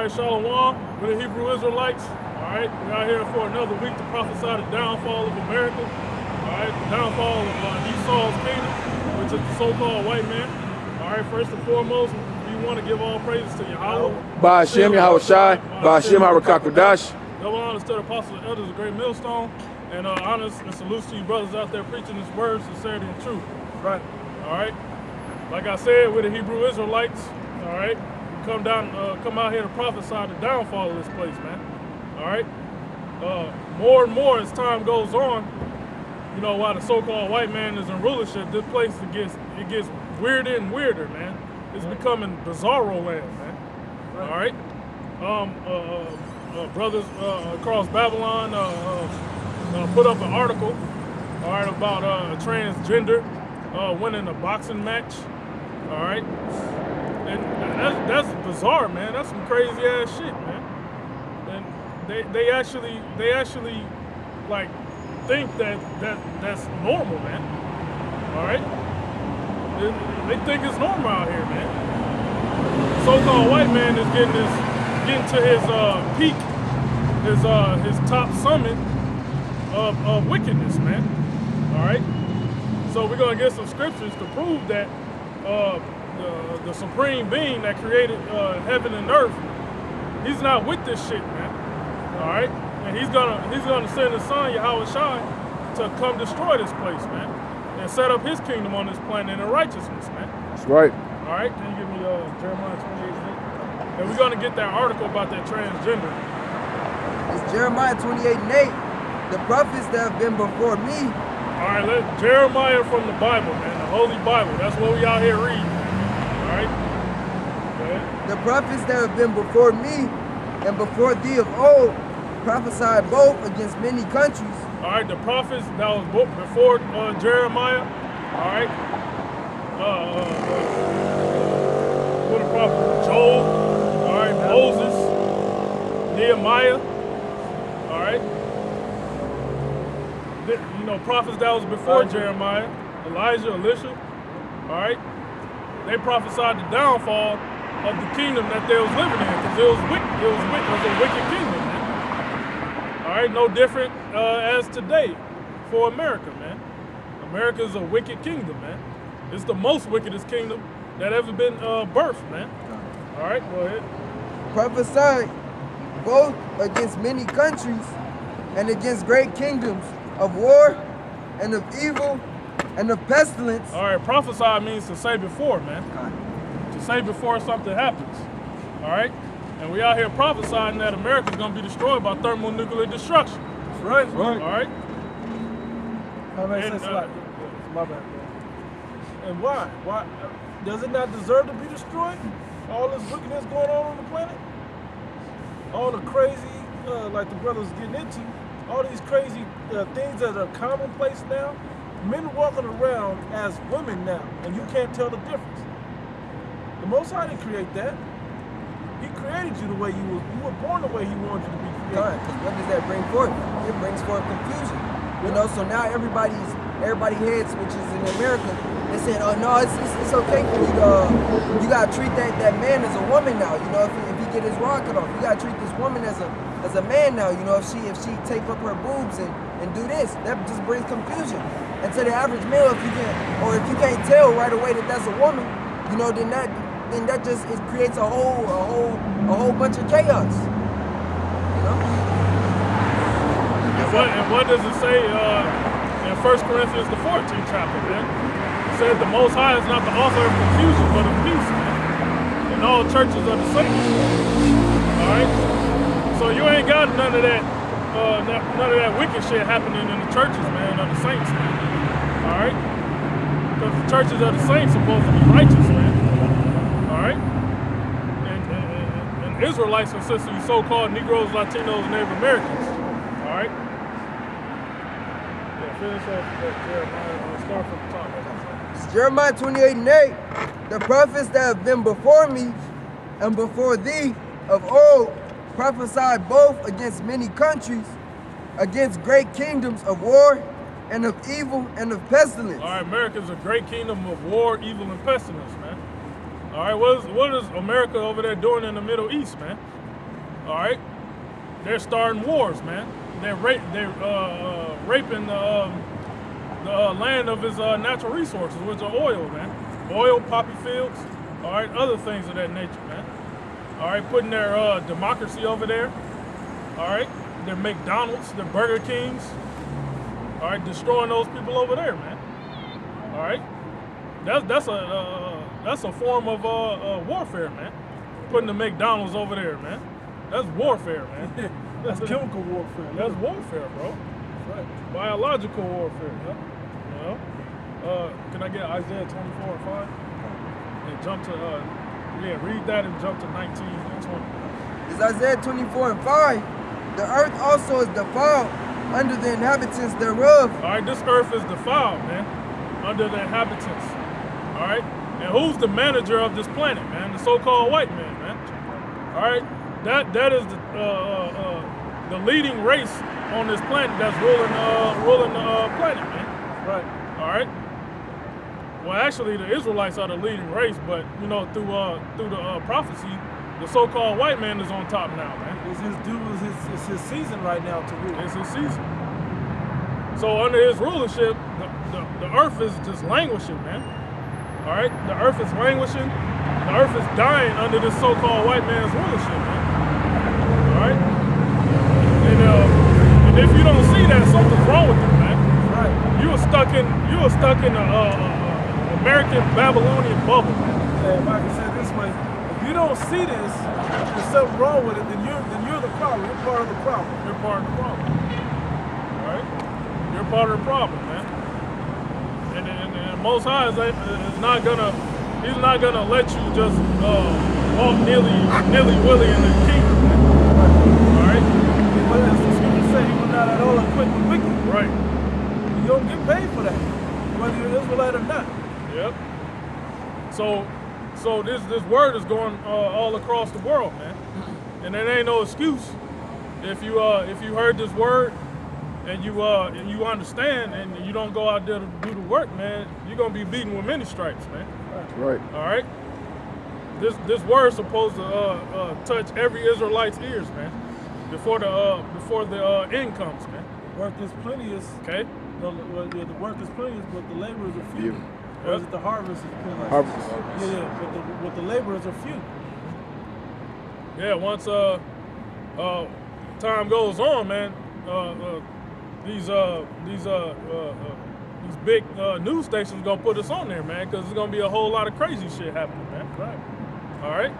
right, Shalom, with the Hebrew Israelites. All right, we're out here for another week to prophesy the downfall of America. All right, the downfall of Esau's kingdom, which is the so-called white man. All right, first and foremost, we want to give all praises to Yahweh. Ba'ashem Yahweh Shai, Ba'ashem Harakakodash. Double honors to the apostles and elders of Great Millstone, and honors and salutes to you brothers out there preaching this word, sincerity and truth. Right. All right. Like I said, we're the Hebrew Israelites. All right. We come out here to prophesy the downfall of this place, man. All right. More and more as time goes on, you know, while the so-called white man is in rulership, this place it gets weirder and weirder, man. It's becoming bizarro land, man. All right. Brothers across Babylon put up an article, all right, about a transgender winning a boxing match, all right, and that's bizarre, man. That's some crazy ass shit, man. And they actually like think that's normal, man. All right, they think it's normal out here, man. So-called white man is getting to his peak, his top summit of wickedness, man. All right. So we're gonna get some scriptures to prove that the supreme being that created heaven and earth, he's not with this shit, man. All right. And he's gonna send his son Yahweh Shai to come destroy this place, man, and set up his kingdom on this planet in righteousness, man. That's right. All right. Can you give me Jeremiah 28:8? And we're going to get that article about that transgender. It's Jeremiah 28:8. The prophets that have been before me. All right, Jeremiah from the Bible, man, the Holy Bible. That's what we out here reading. All right? Okay. The prophets that have been before me and before thee of old prophesied both against many countries. All right, the prophets that was before Jeremiah. All right. What the prophet? Joel. All right, Moses, Nehemiah, all right. You know, prophets that was before Jeremiah, Elijah, Elisha, all right. They prophesied the downfall of the kingdom that they was living in, because it was a wicked kingdom, man. All right, no different as today for America, man. America is a wicked kingdom, man. It's the most wickedest kingdom that ever been birthed, man. All right, go ahead. Prophesied both against many countries and against great kingdoms of war and of evil and of pestilence. All right, prophesy means to say before, man. To say before something happens. All right? And we out here prophesying that America's going to be destroyed by thermonuclear destruction. That's right. All right? That makes sense a lot. My bad, bro. And why? Why does it not deserve to be destroyed? All this wickedness going on the planet, all the crazy, like the brothers getting into, all these crazy things that are commonplace now. Men walking around as women now, and you can't tell the difference. The Most High didn't create that. He created you the way you were born the way He wanted you to be created. Because what does that bring forth? It brings forth confusion. You know, so now everybody heads, which is in America, they're saying, oh no, it's okay for you to, you gotta treat that man as a woman now. You know, if he get his rod cut off, you gotta treat this woman as a man now. You know, if she tape up her boobs and do this, that just brings confusion. And to the average male, if you can't tell right away that that's a woman, you know, then that just creates a whole bunch of chaos. You know. And what does it say in 1 Corinthians the 14th chapter, man? It says the Most High is not the author of confusion, but of peace, man. In all churches of the saints. All right. So you ain't got none of that wicked shit happening in the churches, man, of the saints, man. All right. Because the churches of the saints are supposed to be righteous, man. All right. And Israelites consist of you so-called Negroes, Latinos, and Native Americans. All right. Finish off Jeremiah, start from the top. It's Jeremiah 28:8. The prophets that have been before me and before thee of old prophesied both against many countries, against great kingdoms of war and of evil and of pestilence. All right, America's a great kingdom of war, evil, and pestilence, man. All right, what is America over there doing in the Middle East, man? All right, they're starting wars, man. They're raping the land of its natural resources, which are oil, man. Oil, poppy fields, all right, other things of that nature, man. All right, putting their democracy over there. All right, their McDonald's, their Burger Kings. All right, destroying those people over there, man. All right, that's a form of warfare, man. Putting the McDonald's over there, man. That's warfare, man. That's chemical warfare. That's warfare, bro. That's right. Biological warfare. Yeah. You know? Can I get Isaiah 24 and 5? And jump to read that and jump to 19 and 20. It's Isaiah 24 and 5. The earth also is defiled under the inhabitants thereof. All right, this earth is defiled, man, under the inhabitants. All right, and who's the manager of this planet, man? The so-called white man, man. All right, that is the leading race on this planet that's ruling the planet, man. Right. All right. Well, actually, the Israelites are the leading race, but you know, through the prophecy, the so-called white man is on top now, man. It's his season right now to rule. It's his season. So under his rulership, the earth is just languishing, man. All right, the earth is languishing. The earth is dying under this so-called white man's rulership, man. All right, and if you don't see that, something's wrong with you, man. Right. You were stuck in a American Babylonian bubble, man. If I can say it this way, if you don't see this, there's something wrong with it, then you're the problem. You're part of the problem. You're part of the problem. All right? You're part of the problem, man. And Most High is not gonna, he's not gonna let you just walk nilly-willy in the kingdom, man. All right? But as the scripture say, he will not at all acquit the wicked. Right. You don't get paid for that, whether you're an Israelite or not. Yep. So this word is going all across the world, man, and it ain't no excuse if you heard this word and you understand and you don't go out there to do the work, man. You're gonna be beaten with many stripes, man. Right. All right. This word's supposed to touch every Israelite's ears, man, before the end comes, man. Work is plenteous. Okay. The work is plenteous, but the laborers are few. Yeah. Or is it the harvest is plenteous? Harvest. Yeah, but the laborers are few. Yeah, once time goes on, man, these big news stations gonna put us on there, man, because there's gonna be a whole lot of crazy shit happening, man. Right. All right,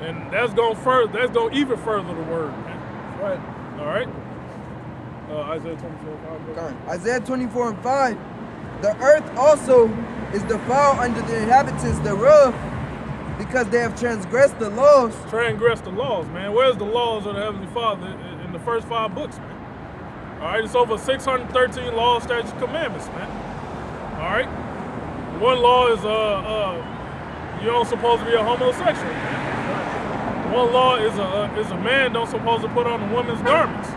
and that's gonna even further the word, man. Right. All right. Isaiah 24:5. Isaiah 24 and 5. The earth also is defiled under the inhabitants thereof, because they have transgressed the laws. Transgressed the laws, man. Where's the laws of the Heavenly Father in the first 5 books, man? All right, it's over 613 laws, statutes, commandments, man. All right. One law is you don't supposed to be a homosexual, man. One law is a man don't supposed to put on a woman's garments,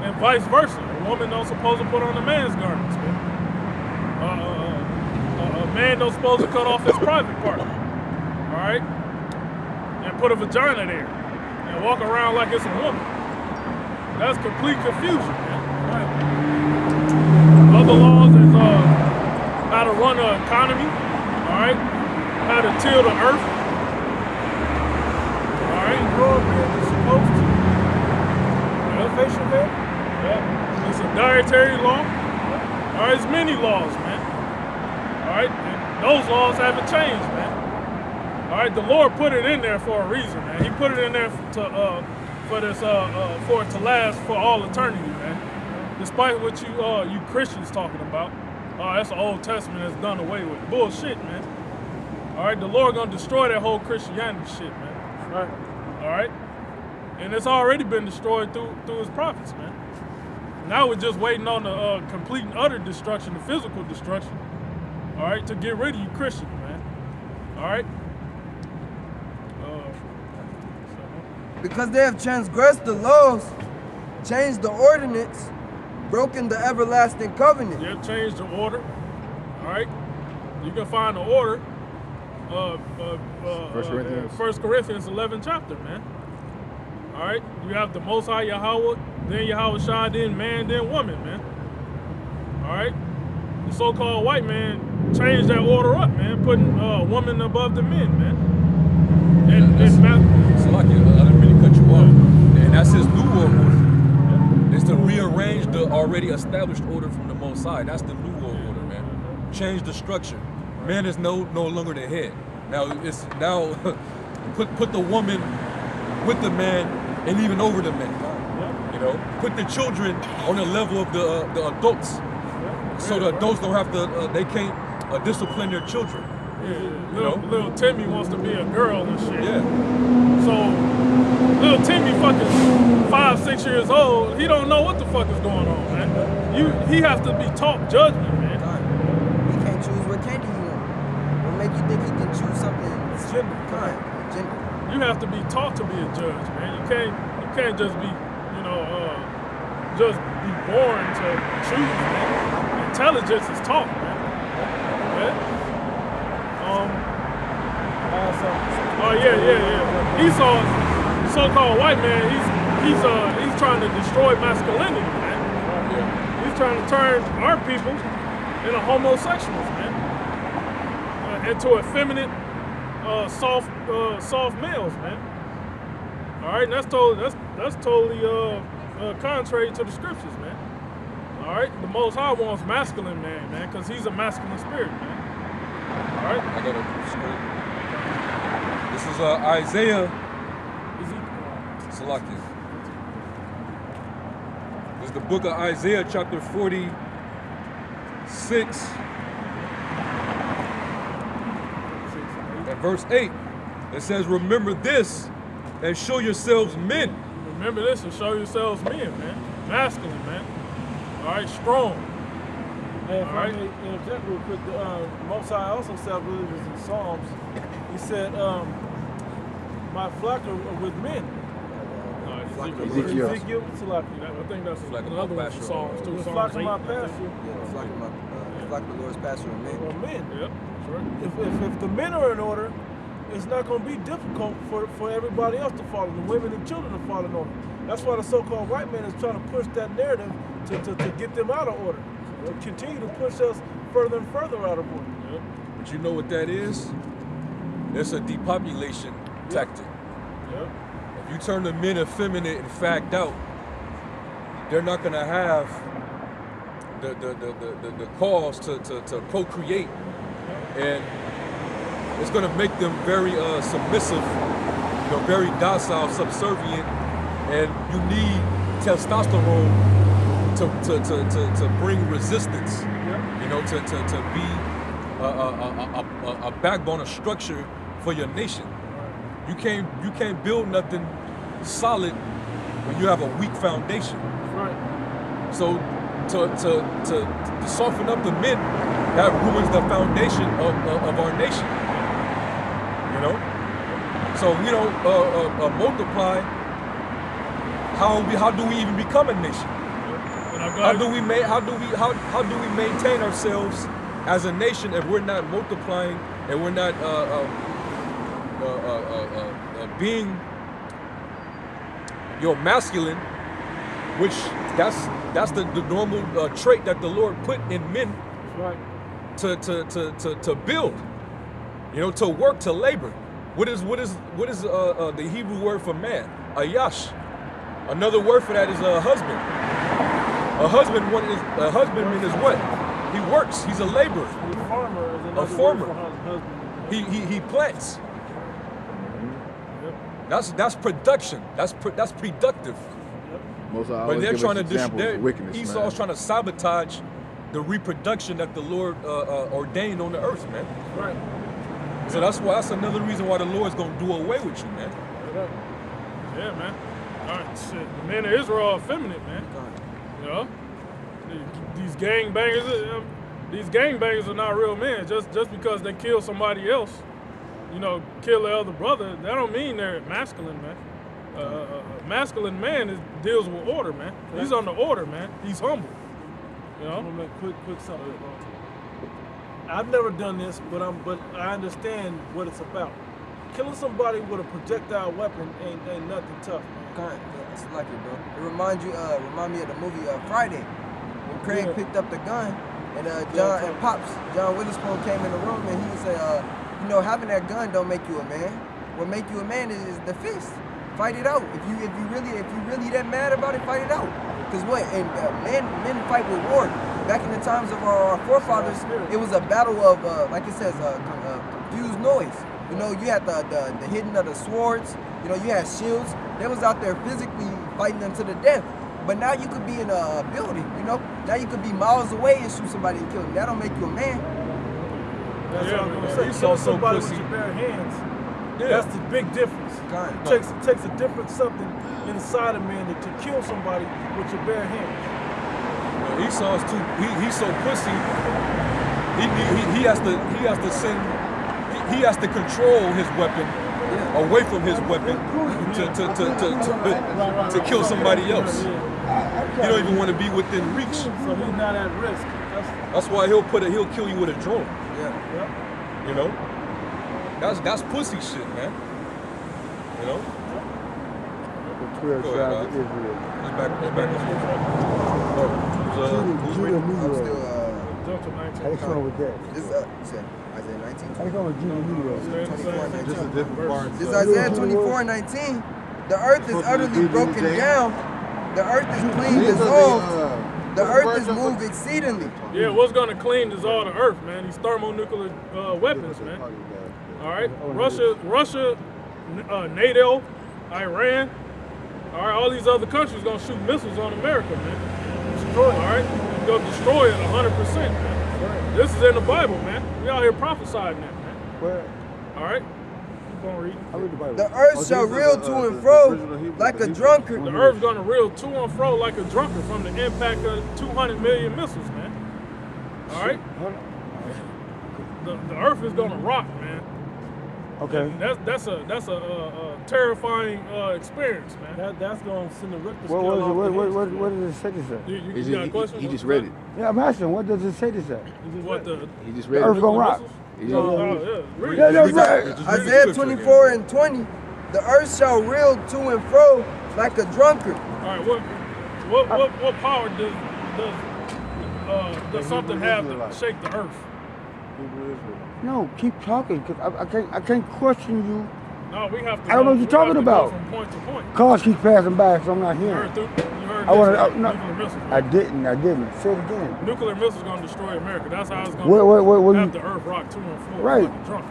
and vice versa. A woman don't supposed to put on a man's garments, man. A man don't supposed to cut off his private part, all right, and put a vagina there and walk around like it's a woman. That's complete confusion, man. Right. Other laws is how to run an economy, all right, how to till the earth, all right. Grow up here as supposed to. Facial hair. Yeah. It's a dietary law. All right, it's many laws, man. All right, and those laws haven't changed, man. All right, the Lord put it in there for a reason, man. He put it in there for it to last for all eternity, man. Despite what you Christians talking about, that's the Old Testament that's done away with. Bullshit, man. All right, the Lord gonna destroy that whole Christianity shit, man. Right. All right, and it's already been destroyed through His prophets, man. Now we're just waiting on the complete and utter destruction, the physical destruction, all right, to get rid of you Christians, man. All right? Because they have transgressed the laws, changed the ordinance, broken the everlasting covenant. They've changed the order, all right? You can find the order, 1 Corinthians. 1 Corinthians 11 chapter, man. All right, you have the Most High Yahweh, then Yahweh Shai, then man, then woman, man. All right, the so-called white man changed that order up, man, putting woman above the men, man. And it's like I didn't really cut you off, and that's his new world order. It's to rearrange the already established order from the Most High. That's the new world order, man. Change the structure. Man is no longer the head. Now put the woman with the man and even over the man. You know, put the children on the level of the adults, so the adults don't have to. They can't discipline their children. Little Timmy wants to be a girl and shit. Yeah. So little Timmy fucking 5, 6 years old, he don't know what the fuck is going on, man. He has to be taught judgment, man. He can't choose what candy he wants. What make you think he can choose something? It's gender. Gender. You have to be taught to be a judge, man. You can't just be, just be born to choose, man. Intelligence is taught, man. Yeah. Esau, so-called white man, he's trying to destroy masculinity, man. He's trying to turn our people into homosexuals, man, into effeminate, soft males, man. All right, and that's totally contrary to the scriptures, man. All right, the Most High wants masculine man, because he's a masculine spirit, man. All right. I got a script. This is Isaiah. Salakia. This is the book of Isaiah, chapter 46, and verse 8. It says, "Remember this, and show yourselves men." Remember this and show yourselves men, man. Masculine, man. All right, strong. And if I may interject real quick, Most High also said, I believe it's in Psalms, he said, my flock are with men. Ezekiel. I think that's another one from Psalms too. The flock of my pasture. Yeah, the flock of the Lord's pasture are men. Are men. Yep, that's right. If the men are in order, it's not going to be difficult for everybody else to follow, the women and children to follow in order. That's why the so-called white man is trying to push that narrative to get them out of order, to continue to push us further and further out of order. Yep. But you know what that is? It's a depopulation tactic. Yep. If you turn the men effeminate and fagged out, they're not going to have the cause to procreate, and it's going to make them very submissive, very docile, subservient, and you need testosterone to bring resistance, to be a backbone, a structure for your nation. You can't build nothing solid when you have a weak foundation. Right. So to soften up the men, that ruins the foundation of our nation. So we don't multiply. How do we even become a nation? How do we maintain ourselves as a nation if we're not multiplying and we're not being masculine, which that's the normal trait that the Lord put in men, Right. to build, to work, to labor. What is the Hebrew word for man? Ayash. Another word for that is a husband. A husbandman is what? He works. He's a laborer. A farmer is another A farmer. word for husband. He plants. That's production. That's productive. Most But they're trying to wickedness, Esau's trying to sabotage the reproduction that the Lord ordained on the earth, man. Right. So that's another reason why the Lord's gonna do away with you, man. Yeah, man. All right, shit. The men of Israel are effeminate, man. These gangbangers are not real men. Just because they kill somebody else, kill their other brother, that don't mean they're masculine, man. A masculine man deals with order, man. He's under order, man. He's humble. I'm gonna make quick something. I've never done this, but I understand what it's about. Killing somebody with a projectile weapon ain't nothing tough, man. It's lucky, bro. It remind me of the movie Friday, when Craig picked up the gun, and John Witherspoon came in the room, and he would say, having that gun don't make you a man. What make you a man is the fist. Fight it out. If you really that mad about it, fight it out. Cause what? And men fight with war. Back in the times of our forefathers, it was a battle of like it says, confused noise. You had the hitting of the swords. You had shields. They was out there physically fighting them to the death. But now you could be in a building. Now you could be miles away and shoot somebody and kill them. That don't make you a man. That's what I'm gonna say. You kill somebody with your bare hands. Yeah. That's the big difference. It takes a different something inside a man to kill somebody with your bare hands. Esau's too. He's so pussy. He has to send. He has to control his weapon away from his weapon to kill somebody else. He don't even want to be within reach. So he's not at risk. That's why he'll kill you with a drone. Yeah. That's pussy shit, man. The 12 tribes of Israel. It's back. Who's reading? I'm still How you come with that? This is Isaiah 19. How you come with Judah Negro? 24:19. Just a different part. This is Isaiah 24:19. The earth is utterly broken down. The earth is clean dissolved. The earth is moved exceedingly. Yeah, what's gonna clean is all the earth, man. These thermonuclear weapons, man. All right, Russia, NATO, Iran. All right, all these other countries gonna shoot missiles on America, man. Destroy it. All right, it's gonna destroy it 100%, man. This is in the Bible, man. We out here prophesying that, man. Where? All right, keep on reading. I read the Bible. The earth shall reel to and fro like a drunkard. The earth's gonna reel to and fro like a drunkard from the impact of 200 million missiles, man. All right, the earth is gonna rock, man. Okay. And that's a terrifying experience, man. That's going to send the Richter scale What does it say to say? You got a question? He just read it. Yeah, I'm asking, what does it say to say? He just read The earth it. gonna rock. Isaiah 24:20. The earth shall reel to and fro like a drunkard. All right, what power does something have to shake the earth? No, keep talking, because I can't question you. No, we have to. I don't know what you're talking about. From point to point. Cars keep passing by, so I'm not You hearing. heard I nuclear missiles. I didn't. Say it again. Nuclear missiles gonna destroy America. That's how it's gonna have the earth rock to and fro. Right. Like a drunk.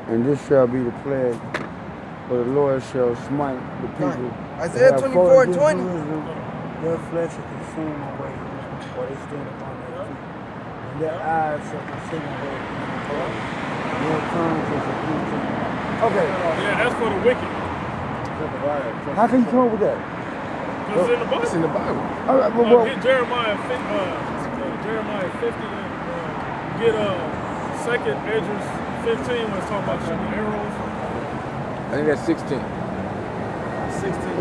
And this shall be the plague, for the Lord shall smite the people. Isaiah 24:20. Their flesh shall consume away, while they stand upon their feet. And their eyes shall consume away. Their tongues shall consume. Okay. Yeah, that's for the wicked. How can you come up with that? Because it's in the Bible. It's in the Bible. All right, well, Get Jeremiah 50, get 2nd Edges 15 when it's talking about shooting arrows. I think that's 16. 16. 16.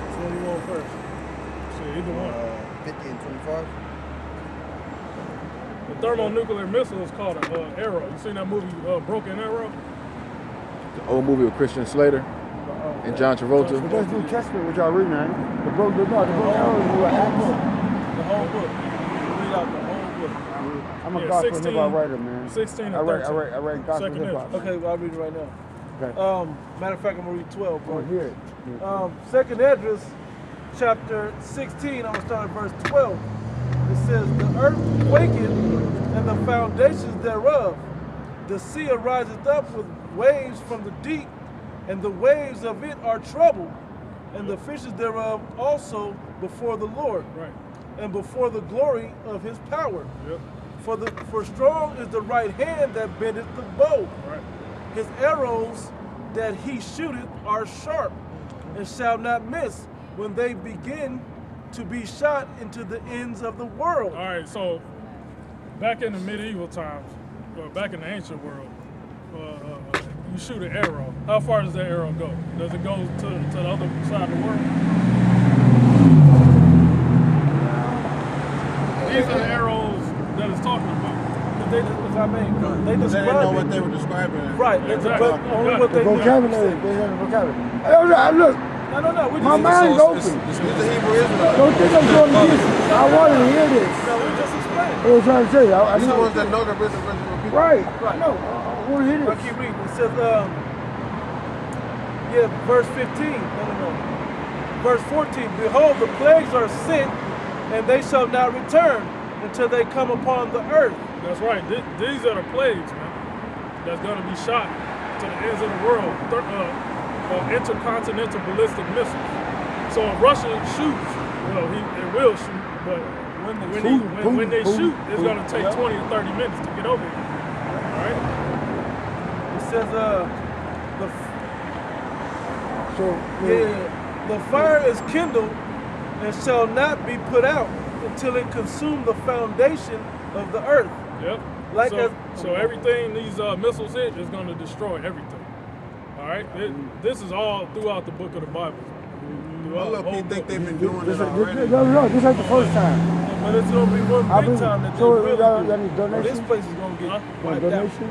Which one you want first? Shit, either one. 50 and 25. The thermonuclear missile is called an arrow. You seen that movie, Broken Arrow? The old movie with Christian Slater and John Travolta. but that's New Testament, what y'all reading, man. The book arrows were Acts. The whole book. Read out the whole book. I'm a gospel hip-hop writer, man. 16 and I 13. write gospel Second hip-hop. Okay, well, I'll read it right now. Okay. Matter of fact, I'm going to read 12. Go ahead. Second Esdras, chapter 16, I'm going to start at verse 12. It says, the earth quaketh and the foundations thereof. The sea ariseth up with waves from the deep, and the waves of it are troubled, and the fishes thereof also before the Lord, Right. and before the glory of his power. Yep. For strong is the right hand that bendeth the bow. Right. His arrows that he shooteth are sharp, and shall not miss when they begin to be shot into the ends of the world. All right, so back in the medieval times, or back in the ancient world, you shoot an arrow. How far does that arrow go? Does it go to the other side of the world? These are the arrows that it's talking about. If I mean, they They didn't know what describe they it. were describing. Right, Exactly. but only what The they knew. vocabulary, they had the vocabulary. Hey, look, No, we my just mind's open. It's He's a Hebrew Israelite. Don't think I'm doing this. I wanted to hear this. no, we just explained. I was trying to tell you. I These need are the ones that know the original people. Right. No, I want to hear I'll this. keep reading. It says, verse 15. No. Verse 14. Behold, the plagues are sent, and they shall not return until they come upon the earth. That's right. These are the plagues, man. That's going to be shot to the ends of the world. Intercontinental ballistic missiles. So if Russia shoots, well, it will shoot, but when they shoot, it's going to take 20 or 30 minutes to get over here. All right? It says, the fire is kindled and shall not be put out until it consume the foundation of the earth. Yep. Like so everything these missiles hit is going to destroy everything. All right? This is all throughout the book of the Bible. Well, look, you think they've been doing This it already? no, this ain't the first time. But it's going to be one I big believe- time that they so really y'all do. need donations? This place is going to get Want a wiped out. donation?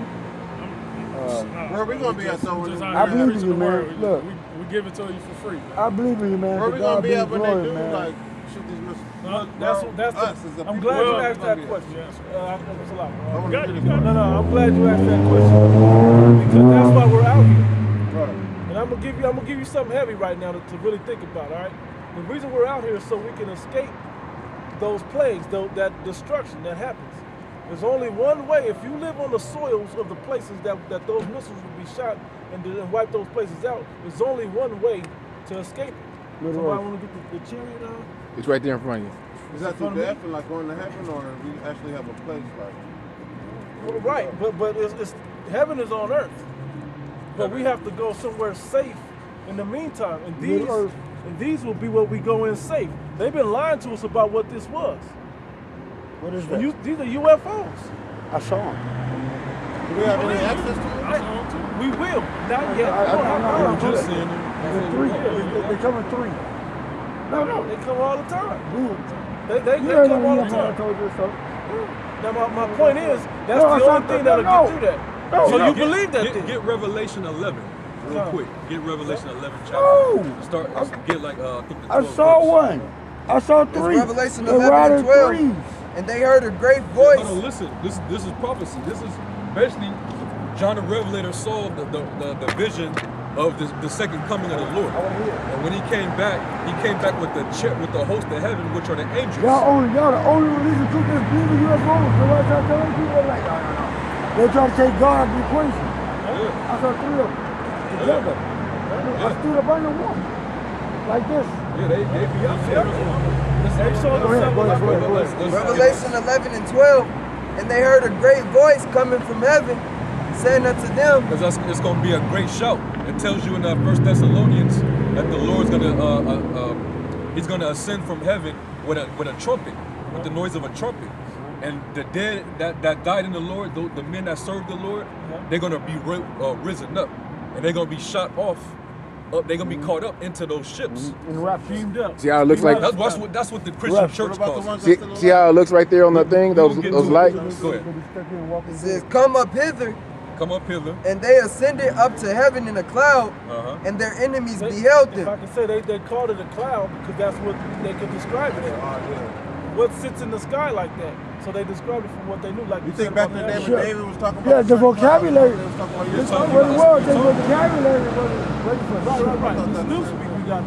Where we gonna be at though? Just I out here believe preaching you, the man. word. Look. We give it to you for free. I believe in you, man. Where To we God gonna be be at the when glory, they do man. like shoot these missiles? That's us as the I'm people. glad you Well, asked that yeah. question. It's a lot. I wanna got hear it, this you got one. No, I'm glad you asked that question because that's why we're out here. Right. And I'm gonna give you something heavy right now to really think about. All right, the reason we're out here is so we can escape those plagues, that destruction that happens. There's only one way. If you live on the soils of the places that those missiles will be shot and wipe those places out, there's only one way to escape it. Little Somebody Earth. want to get the chariot on? It's right there in front of you. Is that through death and like going to heaven, or do we actually have a place like? Well, right, but it's heaven is on earth. But we have to go somewhere safe in the meantime. And these will be where we go in safe. They've been lying to us about what this was. What is that? These are UFOs. I saw him. Do we have any access to it? I saw 'em too. We will. Not yet. I'm Just seeing them. They're three. They come in three. No. They come all the time. Dude. They Yeah, come all the I time. told you so. Now my point is, that's No, the I only saw- thing that'll no. get through that. No, So no. you believe that Get, then? get Revelation 11 real No. quick. Get Revelation 11 No. chapter. Start. Get like I think the I 12th saw verse. one. I saw It's three. Revelation They're 11 and riding 12. threes. And they heard a great Hold voice. on, listen. This is prophecy. This is basically John the Revelator saw the vision of the second coming of the Lord. And when he came back with the host of heaven, which are the angels. Y'all the only religion group that's believing UFOs. So I start telling people, they're like, no. They try to take God out of the equation. Yeah. I saw three of them together. I stood up under one. Like this. Yeah, they be up there. They saw Go ahead, the go ahead. Revelation 11 and 12, and they heard a great voice coming from heaven, saying unto them, Because it's going to be a great shout. It tells you in 1 Thessalonians that the Lord's going to he's going to ascend from heaven with a trumpet, with the noise of a trumpet. And the dead that died in the Lord, the men that served the Lord, they're going to be risen up, and they're going to be shot off. They're going to be caught up into those ships. And wrap Teamed up. See how it looks like? That's what the Christian Right. church What about the calls ones it. See, that's still see how it looks right there on the thing? Those We'll get those to it. lights. Go ahead. it says, Come up hither, Come up hither. and they ascended up to heaven in a cloud, Uh-huh. and their enemies They- beheld If I them. can say they called it a cloud because that's what they could describe it as. What sits in the sky like that? So they described it from what they knew. Like You said think back in about the day heaven. when David was talking about Yeah, the vocabulary. They was talking about That's UFOs. what it was. The vocabulary wasn't ready for it. Right. This new speak we got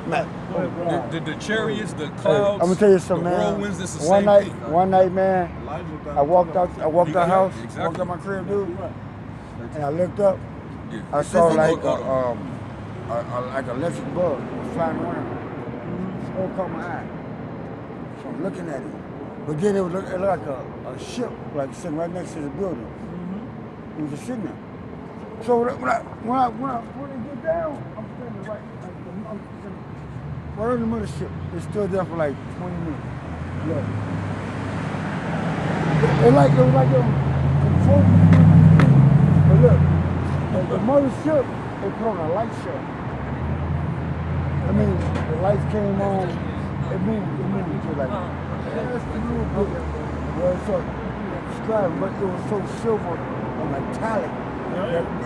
now. Go ahead, bro. The chariots, the Hey, clouds, I'm gonna tell you something, the man. whirlwinds, it's the One same night, thing. man, I walked out the house, Exactly. walked out my crib, dude, and I looked up. Yeah. I saw like Hold on. like an electric bug flying around. It caught my eye. So I'm looking at it. But then it looked like a ship, like sitting right next to the building. It was just sitting there. So when it get down, I'm standing right, I'm standing right on the mothership. It stood there for like 20 minutes. Look. It was like control. But look, the mothership, they put on a light show. I mean, the lights came on. It moved to like, that's the little bit. Well, so describe it, but it was so silver and metallic.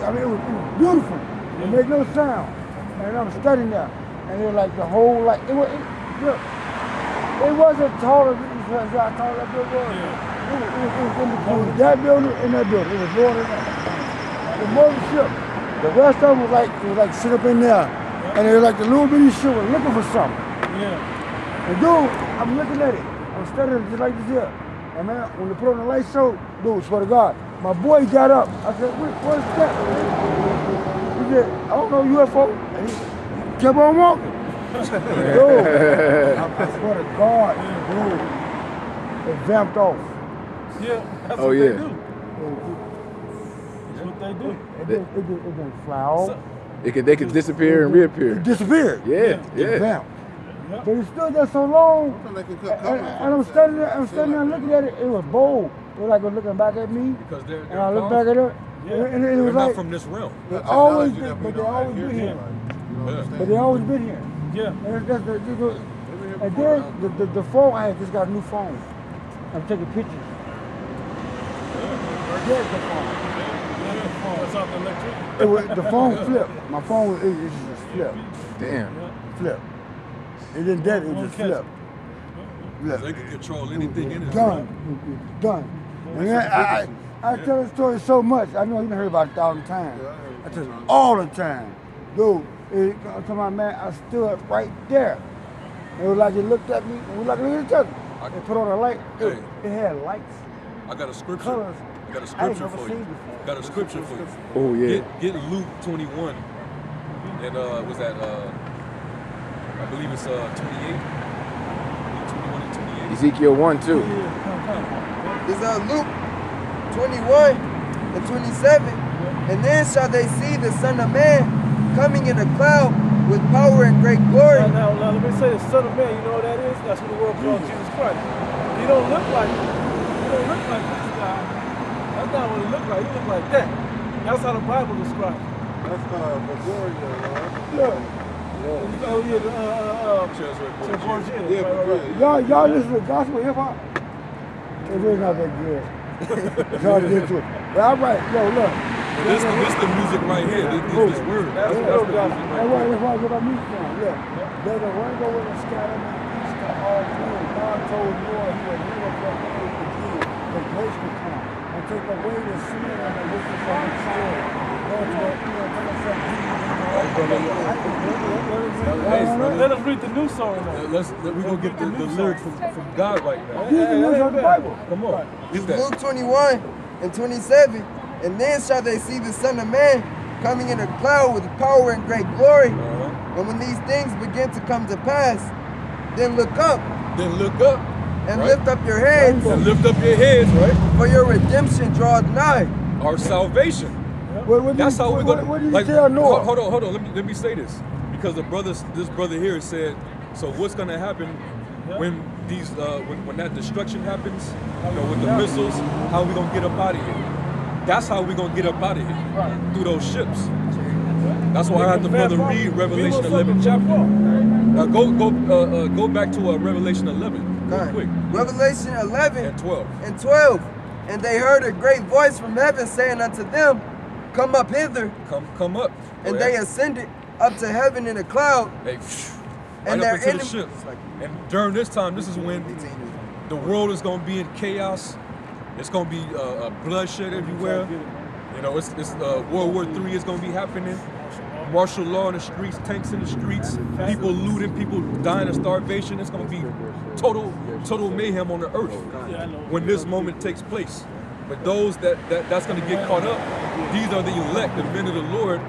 I mean, it was beautiful. It made no sound. And I'm studying there. And it was like the whole, like, look, it wasn't taller than how tall that building was. It was in between that building and that building. It was lower than that. The mothership. The rest of them was like sit up in there. And it was like the little bitty ship was looking for something. And dude, I'm looking at it. I'm studying it just like this here. And man, when they put on the light show, dude, swear to God, my boy got up. I said, what is that? He said, I don't know, UFO. And he kept on walking. Dude, I swear to God, dude, it vamped off. Yeah, that's Oh, what yeah. they do. That's what they do. It didn't fly off. They could disappear and reappear. It disappeared. Yeah. It vamped. But it stood there so long, and I'm standing there looking at it. It was bold. It was like looking back at me, Because they're and I looked back at it, and it they're was not like from this realm. they always been, but they always been here. But they always been here. Yeah. And then the phone, I had just got a new phone. I'm taking pictures. There's the phone. That's off the electric. It was, the phone flipped. My phone it just flipped. Damn. Flipped. It didn't dead, it just flipped. They can control anything in it. Done. And then I tell the story so much. I know you done heard about it 1,000 times. I tell it all the time. Dude, to my man, I stood right there. It was like he looked at me, and we looked at each other. They put on a light. It had lights. I got a scripture. Colors. I got a I ain't scripture never for seen you. before. Got a scripture for you. Oh, yeah. Get Luke 21. And was that I believe it's 28. Luke 21 and 28. Ezekiel 1, 2. It's Luke 21 and 27. And then shall they see the Son of Man coming in a cloud with power and great glory. Now, let me say the Son of Man, you know what that is? That's what the world calls Jesus Christ. He don't look like this guy. That's not what he looked like. He looked like that. That's how the Bible describes him. That's Gregorio, right? Look, Oh yeah, Cesare Yeah, right. y'all listen to gospel hip hop? It really not that good. Y'all get to it. But all right, look. This the music right here. This word. That's Yeah. real gospel. That's why I get my music from. Look, there's a rainbow in the sky and the east to all men. God told Noah he would never from age to give. The grace would come and take away the sin and the wicked from the soul. Go to Let us read the new song now. We're going to get the lyric from God right now. the Bible. Come on. Get that. Luke 21 and 27. And then shall they see the Son of Man coming in a cloud with power and great glory. And when these things begin to come to pass, then look up Then look up. and Right. lift up your heads, And lift up your heads, right? for your redemption draweth nigh. Our salvation. What That's how we're gonna. What did you like, tell Noah? Hold on. Let me say this, because this brother here said, so what's gonna happen when these when that destruction happens? You know, with the missiles, how are we gonna get up out of here? That's how we're gonna get up out of here, through those ships. That's why I had the brother read Revelation 11 chapter. Now go back to Revelation 11 real quick. Revelation 11 And 12. and 12. And they heard a great voice from heaven saying unto them, Come up hither. Come up. And they ascended up to heaven in a cloud. They And right their up into the enemies- ship. And during this time, this is when the world is going to be in chaos. It's going to be bloodshed everywhere. You know, it's World War III is going to be happening. Martial law in the streets, tanks in the streets, people looting, people dying of starvation. It's going to be total mayhem on the earth when this moment takes place. But those that's going to get caught up, these are the elect, the men of the Lord,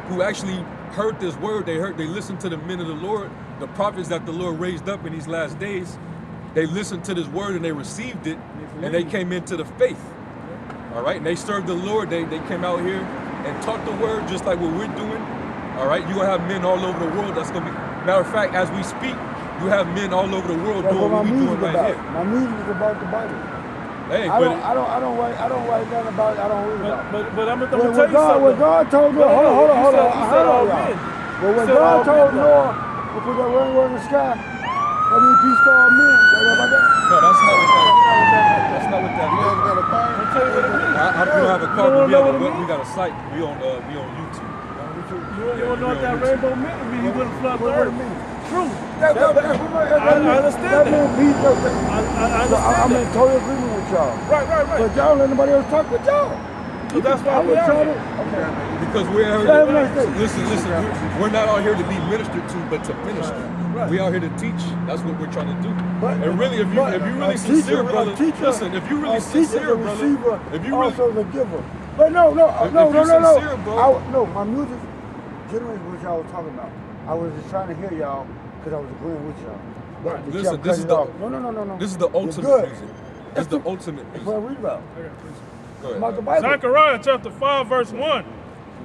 who actually heard this word. They listened to the men of the Lord, the prophets that the Lord raised up in these last days. They listened to this word and they received it, and they came into the faith. All right, and they served the Lord. They came out here and taught the word just like what we're doing. All right, you're gonna have men all over the world. That's gonna be, matter of fact, as we speak, you have men all over the world That's doing what what my we're doing music right about. here. My music is about the Bible. Hey, I but don't write nothing about it. I don't read about it. But I'm gonna When tell you something. When God told Noah, hold on. You said all y'all. men. But when said all God told men, Noah to put that rainbow in the sky, That means peace to all men. You know about that? No, that's not what that. That's not what that You guys means. got a fire? I'll tell you what it means. We don't have a You car, don't but know what it we means? got a site. We on YouTube. You don't know what that rainbow meant to me. You wouldn't flood the What earth. it mean? True. I understand that. that. means peace. I So I'm understand in that. total agreement with y'all. Right. But y'all let nobody else talk with y'all. So that's why I we was are trying here. to. Okay. Because we're out Yeah, here. have a nice day. Listen. We're not out here to be ministered to, but to minister. Right. We out here to teach. That's what we're trying to do. But- And really, if you but really a sincere, teacher- brother, a teacher- listen. If you really a teacher, sincere, a brother, receiver, if you really, also the giver. But no, If you're sincere, bro. No, my music generates what y'all was talking about. I was just trying to hear y'all because I was agreeing with y'all. But Listen, y'all this cut is it the off. No. this is the You're ultimate good. music. It's the ultimate That's what I music. read about. Go ahead. About the Bible. Zechariah chapter 5, verse 1.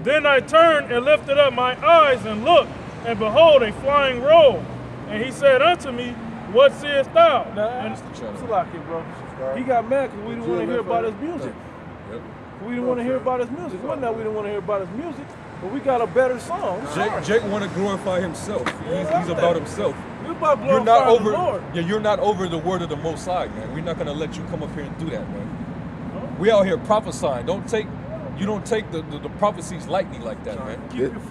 Then I turned and lifted up my eyes and looked, and behold, a flying roll. And he said unto me, What seest thou? Now, And it's a lot here, bro. He got mad because we didn't want to hear about his music. Yep. We didn't want to hear about his music. It wasn't that we didn't want to hear about his music, but we got a better song. Jake want to glorify himself. He's about himself. We're about You're not glorifying over. the Lord. Yeah, you're not over the word of the Most High, man. We're not gonna let you come up here and do that, man. We out here prophesying. You don't take the prophecies lightly like that, man.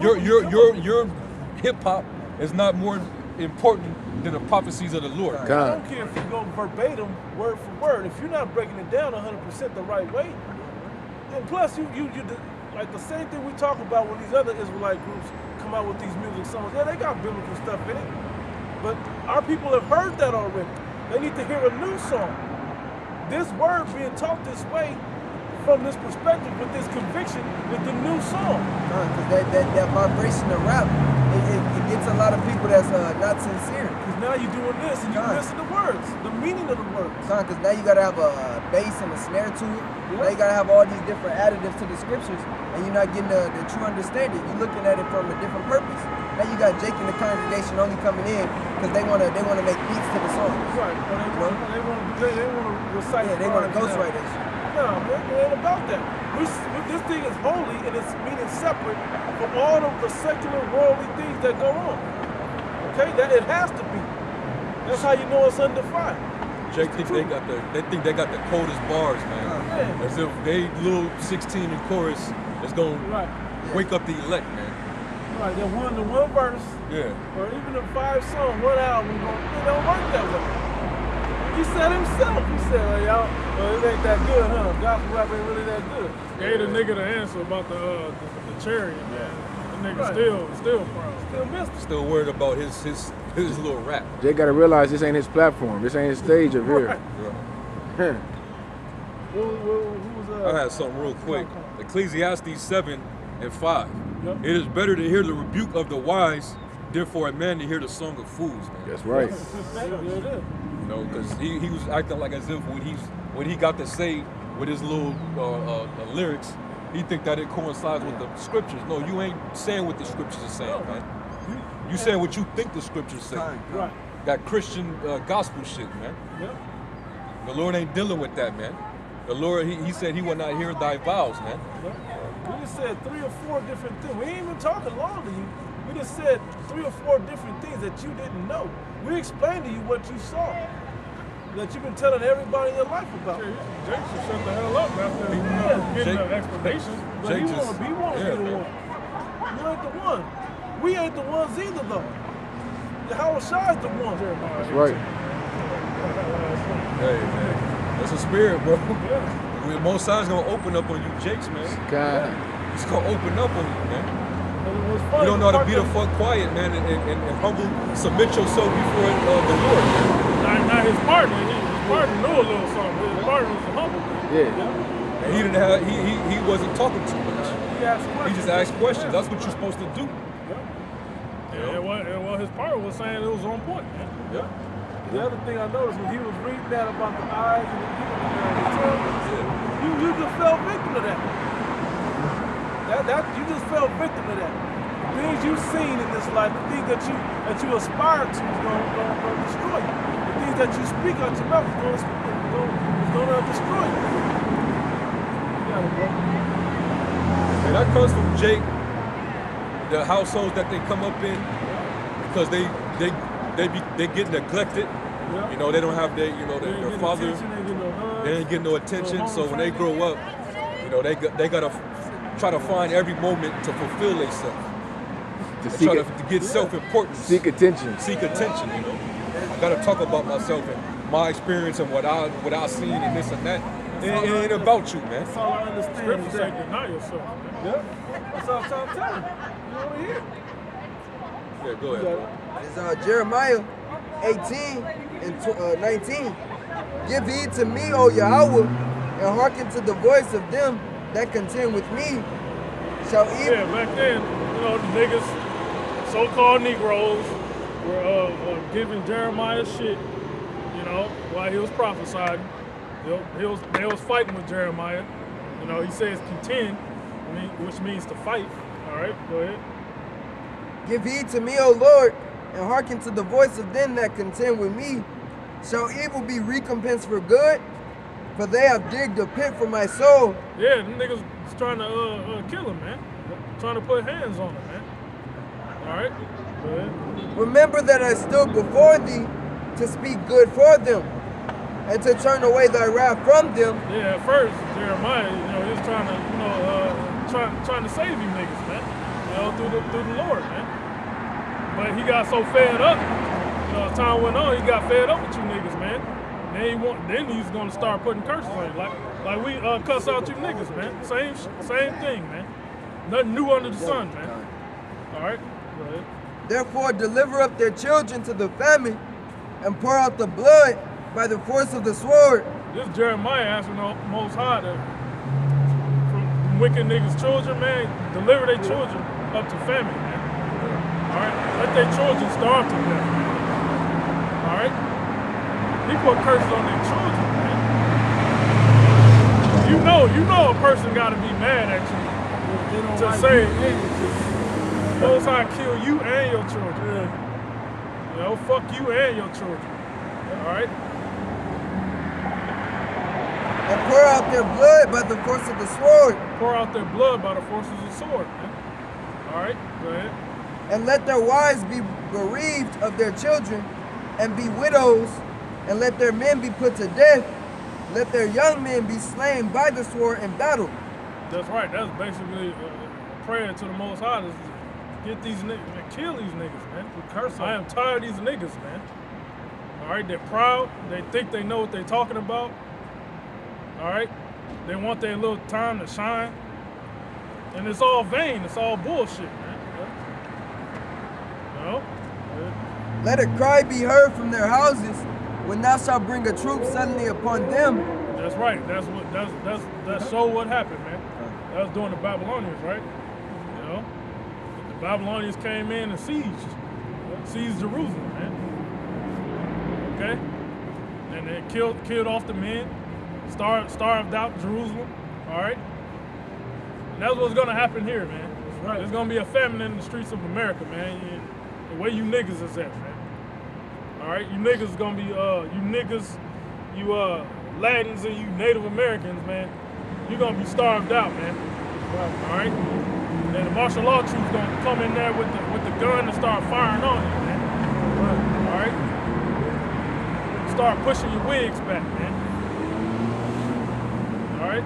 Your hip hop is not more important than the prophecies of the Lord. I God. don't care if you go verbatim, word for word. If you're not breaking it down 100% the right way, and plus you like the same thing we talk about when these other Israelite groups come out with these music songs. Yeah, they got biblical stuff in it, but our people have heard that already. They need to hear a new song. This word being taught this way, from this perspective, with this conviction, with the new song. Because that vibration of rap, it gets a lot of people that's not sincere. Because now you're doing this and you're missing the words, the meaning of the words. Because now you gotta have a bass and a snare to it. Now you gotta have all these different additives to the scriptures, and you're not getting the true understanding. You're looking at it from a different purpose. Now you got Jake and the congregation only coming in because they wanna make beats to the song. Right. Or they want to recite. Yeah, they wanna ghostwrite that shit. No, man, it ain't about that. This thing is holy and it's meaning separate from all of the secular worldly things that go on. Okay, that it has to be. That's how you know it's undefined. Jake think they got the coldest bars, man. Yeah. As if they little 16 in chorus is gonna wake up the elect, man. Right, the one verse, Yeah. or even the 5 songs, one album, it don't work that way. He said himself. He said, well, it ain't that good, huh? Gospel rap ain't really that good. gave the nigga the answer about the chariot, man. The nigga still proud. Still missed it. Still worried about his little rap. Jay got to realize this ain't his platform. This ain't his stage up here. Yeah. Who was I had something real quick. Ecclesiastes 7:5. Yep. It is better to hear the rebuke of the wise than for a man to hear the song of fools, man. That's right. There it is. You know, because he was acting like as if when he got to say with his little lyrics, he think that it coincides with the scriptures. No, you ain't saying what the scriptures are saying, man. You saying what you think the scriptures say. Right. That Christian gospel shit, man. Yep. The Lord ain't dealing with that, man. The Lord, he said he will not hear thy vows, man. We just said 3 or 4 different things. We ain't even talking long to you. We just said 3 or 4 different things that you didn't know. We explained to you what you saw, that you've been telling everybody in your life about. Jake should shut the hell up after getting the explanation. But he want to be the one. You ain't the one. We ain't the ones either, though. Howard Shaw's the one. That's right. Hey, man. That's a spirit, bro. The Most High's gonna open up on you, Jakes, man. God. He's gonna open up on you, man. You You don't know how to be the fuck quiet, man, and humble, submit yourself before the Lord, man. Not his partner. His partner knew a little something. His partner was humble. Yeah. And he didn't have, he wasn't talking too much. He He just asked questions. That's what you're supposed to do. And what his partner was saying, it was on point. Yeah. The other thing I noticed when he was reading that about the eyes and the tongue, you just fell victim to that. That you just fell victim to that. The things you've seen in this life, the things that you aspire to is gonna destroy you. The things that you speak out your mouth is gonna destroy you. You got it, bro. And that comes from Jake, the households that they come up in, because they they get neglected. Yeah. You know, they don't have their They ain't their get father. attention, they ain't get no hugs. They ain't getting no attention. No So home when they training. grow up, you know, they gotta try to find every moment to fulfill themselves. To Try seek, to get self-importance. seek attention. Seek attention, you know. I gotta talk about myself and my experience and what I seen and this and that. It ain't about you, man. That's all I understand. Scripture is say that- deny yourself. Man. Yeah, that's all I'm trying to tell you. You want to hear? Yeah, go ahead, bro. It's Jeremiah 18 and 19. Give heed to me, O Yahweh, and hearken to the voice of them that contend with me. Shall evil Yeah, back then, you know, the niggas, so-called Negroes, were giving Jeremiah shit, you know, while he was prophesying. They was fighting with Jeremiah. You know, he says contend, which means to fight. All right, go ahead. give heed to me, O Lord, and hearken to the voice of them that contend with me. Shall evil be recompensed for good? For they have digged a pit for my soul. Yeah, them niggas was trying to kill him, man. Trying to put hands on him, man. All right, go ahead. Remember that I stood before thee to speak good for them, and to turn away thy wrath from them. Yeah, at first, Jeremiah, you know, he was trying to, you know, trying to save you niggas, man. You know, through the Lord, man. But he got so fed up, you know, as time went on, he got fed up with you niggas, man. Then he's gonna start putting curses on you, like we cuss out you niggas, man. Same thing, man. Nothing new under the sun, man. All right, go ahead. Therefore deliver up their children to the famine, and pour out the blood by the force of the sword. This Jeremiah asking the Most High to, from wicked niggas' children, man, deliver their children up to famine, man. All right, let their children starve to death, man. All right, he put curses on their children, man. You know a person got to be mad at you They don't to like say, you and Most High kill you and your children. You know, fuck you and your children. All right. And pour out their blood by the force of the sword. Pour out their blood by the forces of the sword, man. All right, go ahead. And let their wives be bereaved of their children, and be widows, and let their men be put to death. Let their young men be slain by the sword in battle. That's right. That's basically a prayer to the Most High to get these niggas, man, kill these niggas, man. Curse. I am tired of these niggas, man. All right, they're proud. They think they know what they're talking about. All right, they want their little time to shine, and it's all vain. It's all bullshit, man. No. Let a cry be heard from their houses when thou shalt bring a troop suddenly upon them. That's right. That's show what happened, man. That was during the Babylonians, right? You know, the Babylonians came in and seized Jerusalem, man. Okay, and they killed off the men, starved out Jerusalem. All right, and that's what's gonna happen here, man. Right. There's gonna be a famine in the streets of America, man. The way you niggas is at, man. All right, you niggas gonna be you Latins and you Native Americans, man. You're gonna be starved out, man. All right, and the martial law troops gonna come in there with the gun and start firing on you, man. All right, start pushing your wigs back, man. All right,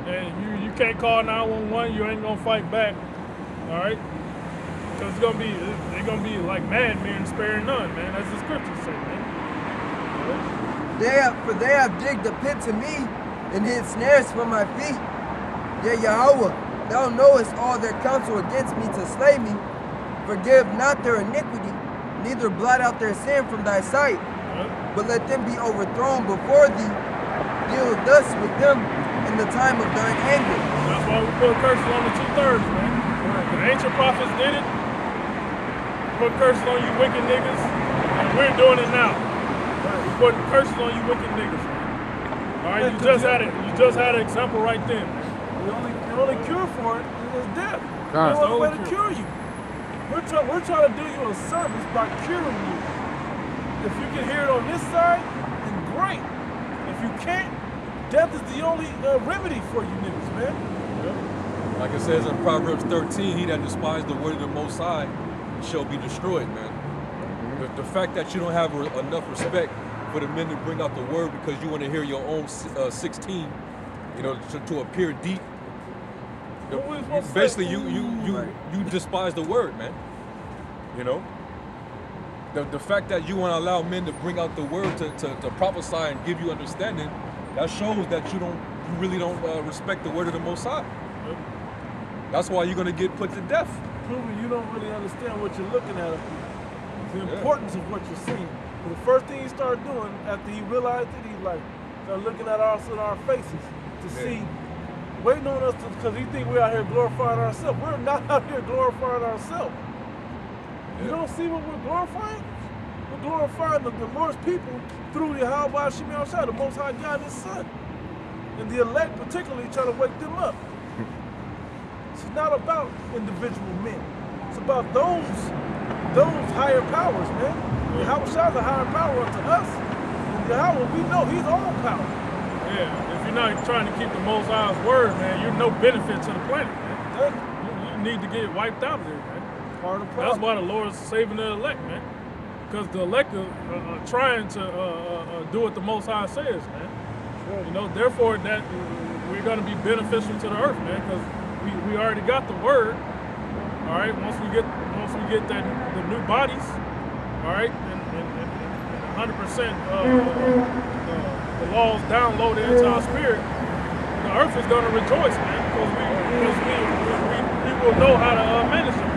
and you can't call 911. You ain't gonna fight back. All right. Because they're gonna be like madmen sparing none, man. That's the scriptures say, man. For they have digged a pit to me, and hid snares for my feet. Yea, Yahweh, thou knowest all their counsel against me to slay me. Forgive not their iniquity, neither blot out their sin from thy sight. But let them be overthrown before thee. Deal thus with them in the time of thine anger. That's why we put curses on the 2/3, man. The ancient prophets did it. Put curses on you wicked niggas, and we're doing it now. We're putting curses on you wicked niggas, man. All right, you just had an example right then, man. The only cure for it is death. God. There's no way to cure you. We're trying to do you a service by curing you. If you can hear it on this side, then great. If you can't, death is the only remedy for you niggas, man. Like it says in Proverbs 13, he that despises the word of the Most High shall be destroyed, man. The fact that you don't have enough respect for the men to bring out the word because you want to hear your own 16, you know, to appear deep. Basically, you despise the word, man. You know. The fact that you want to allow men to bring out the word to prophesy and give you understanding, that shows that you really don't respect the word of the Most High. That's why you're gonna get put to death. Proving you don't really understand what you're looking at, the importance of what you're seeing. But the first thing he started doing after he realized it, he's like, started looking at us in our faces to see, waiting on us because he think we're out here glorifying ourselves. We're not out here glorifying ourselves. You don't see what we're glorifying? We're glorifying the Lord's people through Yahweh Shemi Shai, the Most High God and His Son. And the elect particularly trying to wake them up. It's not about individual men. It's about those higher powers, man. Yahweh Shai is a higher power unto us. And Yahweh, we know He's all power. Yeah, if you're not trying to keep the Most High's word, man, you're no benefit to the planet, man. You need to get wiped out of there, man. Part of the problem. That's why the Lord's saving the elect, man. Because the elect are trying to do what the Most High says, man. Sure. You know, therefore that we're going to be beneficial to the earth, man. Because we already got the word. All right. Once we get the new bodies, all right, and 100% the laws downloaded into our spirit, the earth is going to rejoice, man. Because we will know how to manage the planet.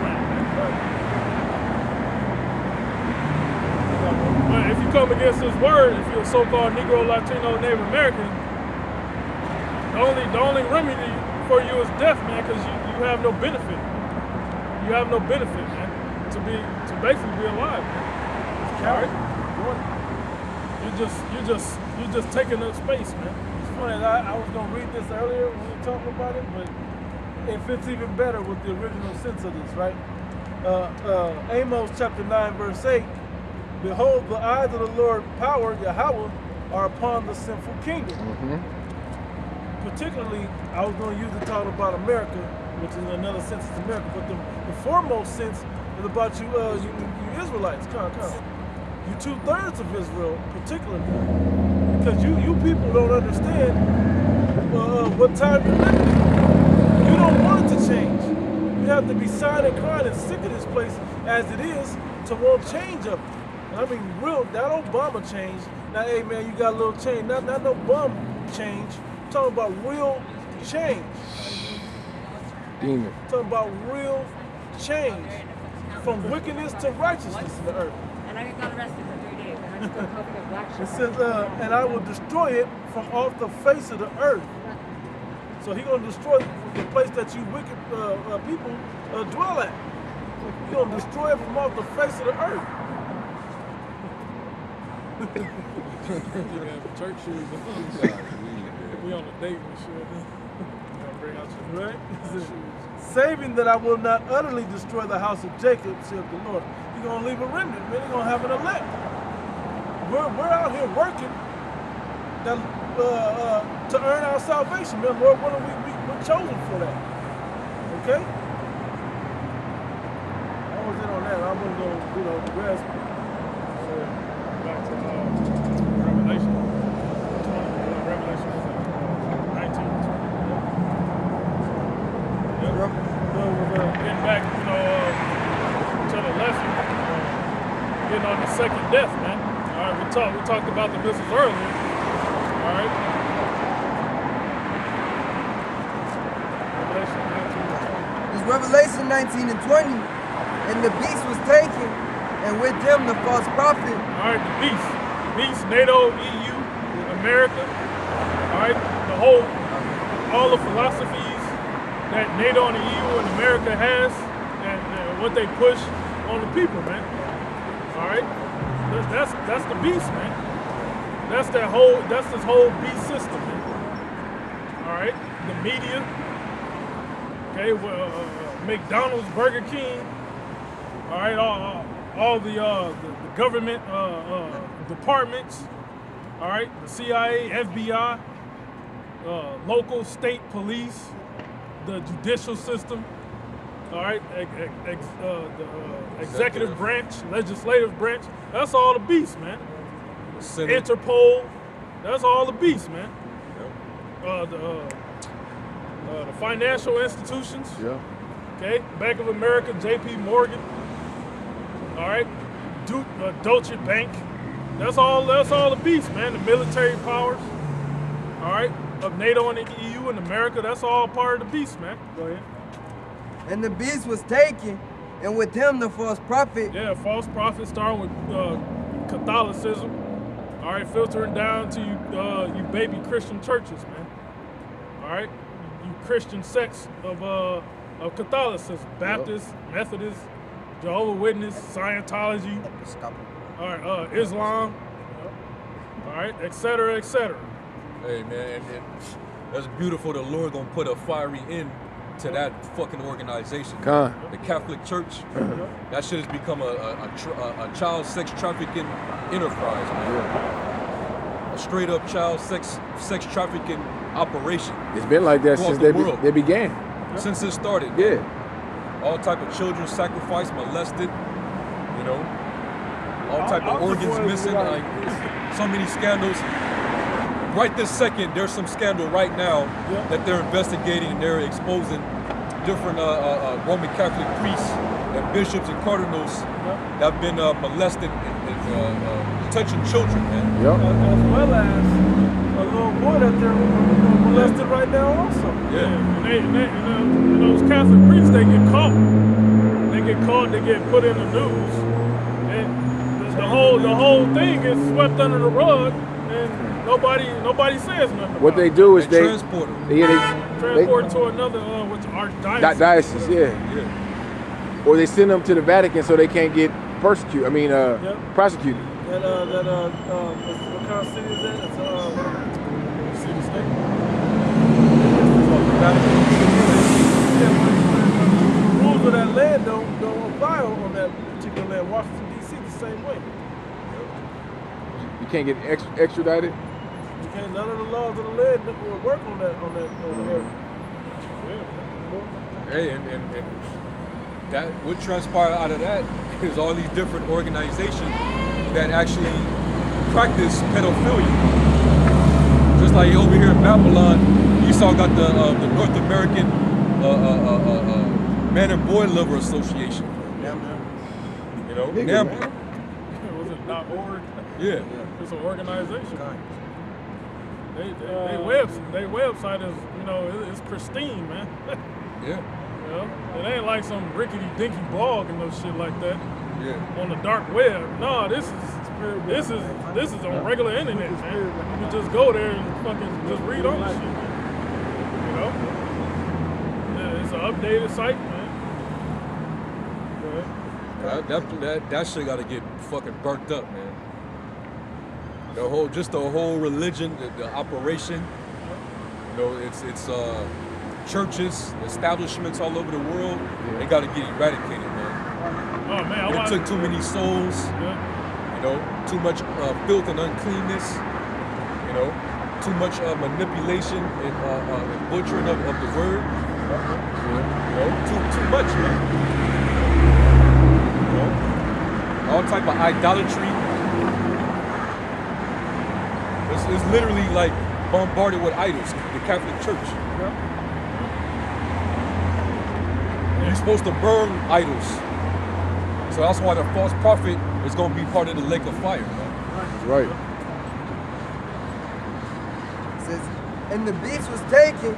But if you come against His word, if you're a so-called Negro, Latino, Native American, the only remedy for you is death, man, because you have no benefit. You have no benefit, man, to basically be alive, man. All right? You're just taking up space, man. It's funny, I was gonna read this earlier when we were talking about it, but it fits even better with the original sense of this, right? Amos chapter 9, verse 8. Behold, the eyes of the Lord power, Yahweh, are upon the sinful kingdom. Particularly, I was going to use the title about America, which in another sense is America, but the foremost sense is about you Israelites. Come. You 2/3 of Israel, particularly. Because you people don't understand what time you're living in. You don't want it to change. You have to be sighing and crying and sick of this place as it is to want change of it. I mean, real, that Obama change. Now, hey, man, you got a little change. Not no bum change. I'm talking about real change. Demon. I'm talking about real change. From wickedness to righteousness in the earth. And I got arrested for 3 days. And I'm still covering a black shirt. It says, and I will destroy it from off the face of the earth. So He's going to destroy the place that you wicked people dwell at. He's going to destroy it from off the face of the earth. Church shoes. We on a date and shit. Bring out your right? Saving that I will not utterly destroy the house of Jacob, saith the Lord. He's gonna leave a remnant, man. He's gonna have an elect. We're out here working to earn our salvation, man. Lord, we're chosen for that. Okay? That was it on that. I'm gonna go, the rest. Back to Revelation 19. Getting back, to the lesson, getting on the second death, man. All right, we talked about the missiles earlier. All right. Revelation 19 and 20. And the beast was taken, and with him the false prophet. All right, the beast, NATO, EU, America. All right, all the philosophies that NATO and the EU and America has, and what they push on the people, man. All right, that's the beast, man. That's this whole beast system, man. All right, the media. Okay, McDonald's, Burger King. All right, all the government departments. All right, the CIA, FBI, local, state police, the judicial system. all right, executive branch, legislative branch. That's all the beasts, man. Senate. Interpol, that's all the beasts, man. Yep. The financial institutions. Yeah. Okay, Bank of America, J.P. Morgan. All right, Deutsche Bank. That's all the beasts, man. The military powers. All right, of NATO and the EU and America. That's all part of the beast, man. Go ahead. And the beast was taken, and with him the false prophet. Yeah, false prophet starting with Catholicism. All right, filtering down to you baby Christian churches, man. All right, you Christian sects of Catholicism, Baptist, Methodist, Jehovah's Witness, Scientology. All right, Islam. All right, et cetera, et cetera. Hey man, and that's beautiful. The Lord gonna put a fiery end to that fucking organization. The Catholic Church, that shit has become a child sex trafficking enterprise, man. A straight up child sex trafficking operation. It's been like that since they began. Since it started. Yeah. All type of children sacrificed, molested, you know. All type of organs missing, like so many scandals. Right this second, there's some scandal right now that they're investigating and they're exposing different Roman Catholic priests and bishops and cardinals that have been molested and touching children, man. As well as a little boy that they're molested right now also. Yeah, and those Catholic priests, they get caught. They get put in the news. And the whole thing is swept under the rug. And nobody says nothing. What they do is they transport them. Transport to another archdiocese. Diocese, yeah. Or they send them to the Vatican so they can't get persecuted. I mean, prosecuted. What kind of city is that? It's city state. The rules of that land don't apply on that particular land. Washington D.C. the same way. You can't get extradited. You can't. None of the laws of the land will work on that area. Hey, and that what transpired out of that is all these different organizations that actually practice pedophilia. Just like over here in Babylon, Esau got the North American Man and Boy Lover Association. You know, NAMBLA. Was it .org? Yeah. It's an organization. They website is, it's pristine, man. Yeah. It ain't like some rickety dinky blog and no shit like that. Yeah. On the dark web. No, this is on regular internet, man. You can just go there and fucking just read on the shit. Yeah, it's an updated site, man. That shit gotta get fucking burnt up, man. The whole religion, the operation, it's churches, establishments all over the world, they gotta get eradicated, man. Oh man, it took too many souls, too much filth and uncleanness, too much manipulation and butchering of the word. Too much, man. All type of idolatry. It's literally like bombarded with idols, the Catholic Church. You're supposed to burn idols. So that's why the false prophet is going to be part of the lake of fire. Right. It says, and the beast was taken,